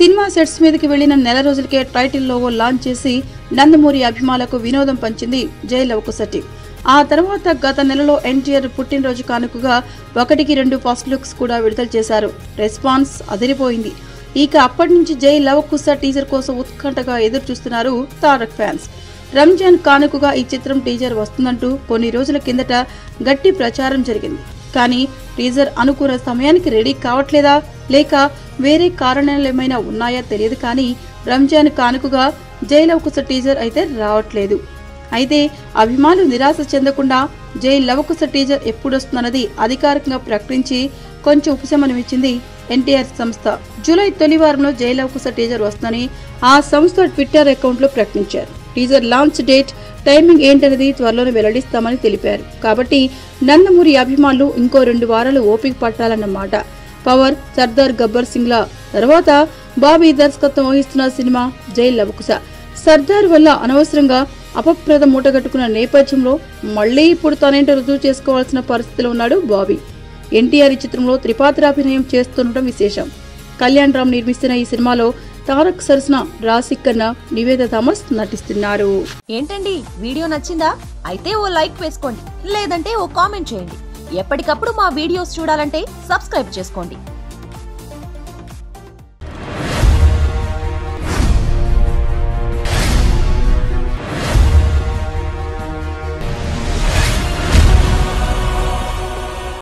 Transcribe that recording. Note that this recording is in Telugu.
సినిమా సెట్స్ మీదకి వెళ్లిన నెల రోజులకే టైటిల్ లోగో లాంచ్ చేసి నందమూరి అభిమానులకు వినోదం పంచింది జై లవకుశ టీం. ఆ తర్వాత గత నెలలో ఎన్టీఆర్ పుట్టినరోజు కానుకగా 1-2 ఫస్ట్ లుక్స్ కూడా విడుదల చేశారు. రెస్పాన్స్ అదిరిపోయింది. ఇక అప్పటి నుంచి జై లవకుశ టీజర్ కోసం ఉత్కంఠగా ఎదురు చూస్తున్నారు తారక్ ఫ్యాన్స్. రంజాన్ కానుకగా ఈ చిత్రం టీజర్ వస్తుందంటూ కొన్ని రోజుల కిందట గట్టి ప్రచారం జరిగింది. కానీ టీజర్ అనుకున్న సమయానికి రెడీ కావట్లేదా లేక వేరే కారణాలేమైనా ఉన్నాయా తెలియదు. కానీ రంజాన్ కానుకగా జై లవకుశ టీజర్ అయితే రావట్లేదు. అయితే అభిమానులు నిరాశ చెందకుండా జై లవకుశ టీజర్ ఎప్పుడొస్తుందన్నది అధికారికంగా ప్రకటించి కొంచెం ఉపశమనమిచ్చింది ఎన్టీఆర్ సంస్థ. జూలై తొలి వారంలో జై లవకుశ టీజర్ వస్తుందని ఆ సంస్థ ట్విట్టర్ అకౌంట్ లో ప్రకటించారు. టీజర్ లాంచ్ డేట్, టైమింగ్ ఏంటనేది త్వరలోనే వెల్లడిస్తామని తెలిపారు. కాబట్టి నందమూరి అభిమానులు ఇంకో 2 వారాలు ఓపిక పట్టాలన్నమాట. పవర్, సర్దార్ గబ్బర్ సింగ్ ల తర్వాత బాబీ దర్శకత్వం వహిస్తున్న సినిమా జై లవకుశ. సర్దార్ వల్ల అనవసరంగా అపప్రద మూటగట్టుకున్న నేపథ్యంలో మళ్లీ ఇప్పుడు తనేంటో రుజువు చేసుకోవాల్సిన పరిస్థితిలో ఉన్నాడు బాబీ. ఎన్టీఆర్ ఈ చిత్రంలో త్రిపాత్రాభినయం చేస్తుండటం విశేషం. కళ్యాణ్ రామ్ నిర్మిస్తున్న ఈ సినిమాలో తారక్ సరసన రాశి ఖన్నా, నివేదా థామస్ నటిస్తున్నారు. ఏంటండి వీడియో నచ్చిందా? అయితే ఓ లైక్ వేసుకోండి, లేదంటే ఓ కామెంట్ చేయండి. ఎప్పటికప్పుడు మా వీడియోస్ చూడాలంటే సబ్స్క్రైబ్ చేసుకోండి.